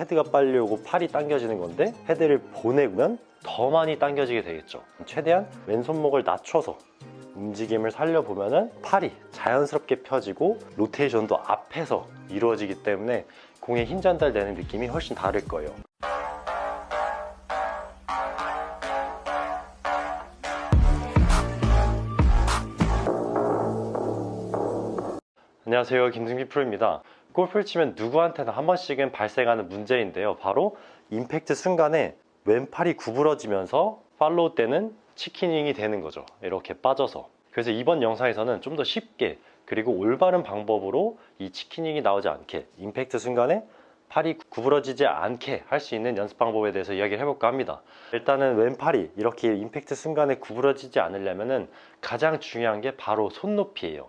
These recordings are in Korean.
헤드가 빨리 오고 팔이 당겨지는 건데, 헤드를 보내면 더 많이 당겨지게 되겠죠. 최대한 왼손목을 낮춰서 움직임을 살려보면은 팔이 자연스럽게 펴지고 로테이션도 앞에서 이루어지기 때문에 공에 힘 전달되는 느낌이 훨씬 다를 거예요. 안녕하세요, 김승기 프로입니다. 골프를 치면 누구한테나 한 번씩은 발생하는 문제인데요, 바로 임팩트 순간에 왼팔이 구부러지면서 팔로우 때는 치킨윙이 되는 거죠. 이렇게 빠져서. 그래서 이번 영상에서는 좀 더 쉽게 그리고 올바른 방법으로 이 치킨윙이 나오지 않게, 임팩트 순간에 팔이 구부러지지 않게 할 수 있는 연습 방법에 대해서 이야기를 해볼까 합니다. 일단은 왼팔이 이렇게 임팩트 순간에 구부러지지 않으려면 가장 중요한 게 바로 손높이에요.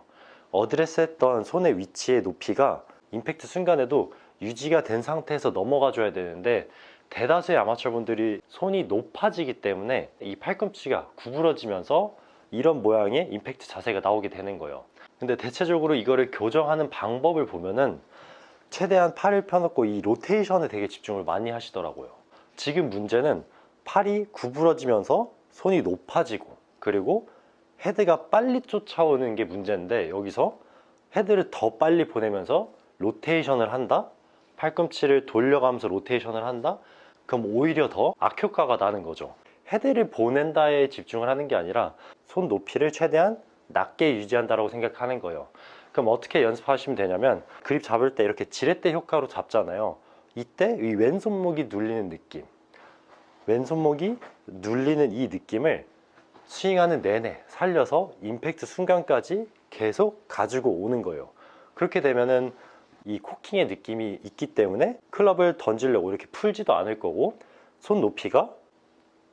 어드레스 했던 손의 위치의 높이가 임팩트 순간에도 유지가 된 상태에서 넘어가 줘야 되는데, 대다수의 아마추어 분들이 손이 높아지기 때문에 이 팔꿈치가 구부러지면서 이런 모양의 임팩트 자세가 나오게 되는 거예요. 근데 대체적으로 이거를 교정하는 방법을 보면은 최대한 팔을 펴놓고 이 로테이션에 되게 집중을 많이 하시더라고요. 지금 문제는 팔이 구부러지면서 손이 높아지고, 그리고 헤드가 빨리 쫓아오는 게 문제인데, 여기서 헤드를 더 빨리 보내면서 로테이션을 한다? 팔꿈치를 돌려가면서 로테이션을 한다? 그럼 오히려 더 악효과가 나는 거죠. 헤드를 보낸다에 집중을 하는 게 아니라 손 높이를 최대한 낮게 유지한다고 생각하는 거예요. 그럼 어떻게 연습하시면 되냐면, 그립 잡을 때 이렇게 지렛대 효과로 잡잖아요. 이때 이 왼손목이 눌리는 느낌, 왼손목이 눌리는 이 느낌을 스윙하는 내내 살려서 임팩트 순간까지 계속 가지고 오는 거예요. 그렇게 되면은 이 코킹의 느낌이 있기 때문에 클럽을 던지려고 이렇게 풀지도 않을 거고, 손 높이가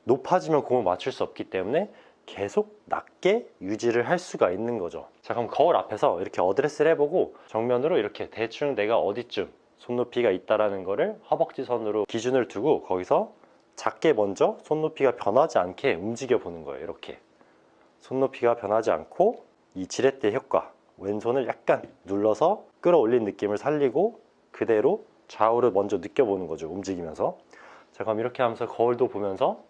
높아지면 공을 맞출 수 없기 때문에 계속 낮게 유지를 할 수가 있는 거죠. 자, 그럼 거울 앞에서 이렇게 어드레스를 해보고 정면으로 이렇게 대충 내가 어디쯤 손높이가 있다라는 거를 허벅지 선으로 기준을 두고, 거기서 작게 먼저 손높이가 변하지 않게 움직여 보는 거예요. 이렇게 손높이가 변하지 않고 이 지렛대 효과, 왼손을 약간 눌러서 끌어올린 느낌을 살리고 그대로 좌우를 먼저 느껴보는 거죠, 움직이면서. 자, 그럼 이렇게 하면서 거울도 보면서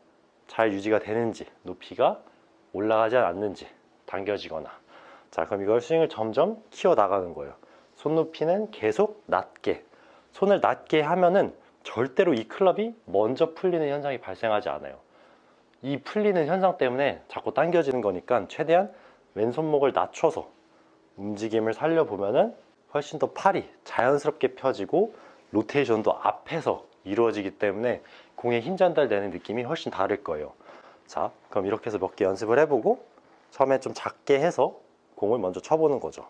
잘 유지가 되는지, 높이가 올라가지 않는지, 당겨지거나. 자, 그럼 이걸 스윙을 점점 키워 나가는 거예요. 손높이는 계속 낮게. 손을 낮게 하면은 절대로 이 클럽이 먼저 풀리는 현상이 발생하지 않아요. 이 풀리는 현상 때문에 자꾸 당겨지는 거니까 최대한 왼손목을 낮춰서 움직임을 살려보면은 훨씬 더 팔이 자연스럽게 펴지고 로테이션도 앞에서 이루어지기 때문에 공에 힘 전달되는 느낌이 훨씬 다를 거예요. 자, 그럼 이렇게 해서 몇 개 연습을 해보고 처음에 좀 작게 해서 공을 먼저 쳐보는 거죠.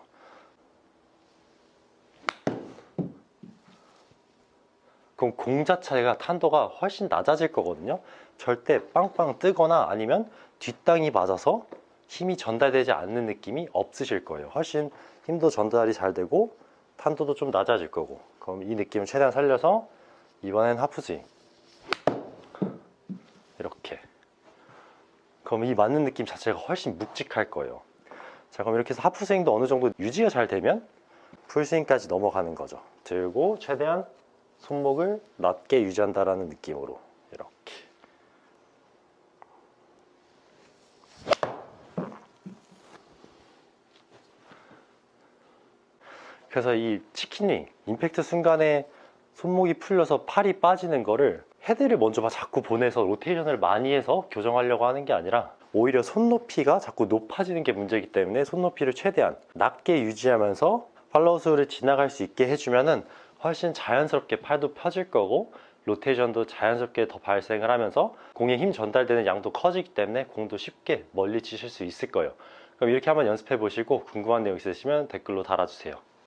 그럼 공 자체가 탄도가 훨씬 낮아질 거거든요. 절대 빵빵 뜨거나 아니면 뒷땅이 맞아서 힘이 전달되지 않는 느낌이 없으실 거예요. 훨씬 힘도 전달이 잘 되고 탄도도 좀 낮아질 거고. 그럼 이 느낌을 최대한 살려서 이번엔 하프스윙 이렇게. 그럼 이 맞는 느낌 자체가 훨씬 묵직할 거예요. 자, 그럼 이렇게 해서 하프스윙도 어느 정도 유지가 잘 되면 풀스윙까지 넘어가는 거죠. 들고 최대한 손목을 낮게 유지한다라는 느낌으로 이렇게. 그래서 이 치킨윙, 임팩트 순간에 손목이 풀려서 팔이 빠지는 거를 헤드를 먼저 자꾸 보내서 로테이션을 많이 해서 교정하려고 하는 게 아니라, 오히려 손높이가 자꾸 높아지는 게 문제이기 때문에 손높이를 최대한 낮게 유지하면서 팔로우스를 지나갈 수 있게 해주면은 훨씬 자연스럽게 팔도 펴질 거고 로테이션도 자연스럽게 더 발생을 하면서 공에 힘 전달되는 양도 커지기 때문에 공도 쉽게 멀리 치실 수 있을 거예요. 그럼 이렇게 한번 연습해 보시고 궁금한 내용 있으시면 댓글로 달아주세요.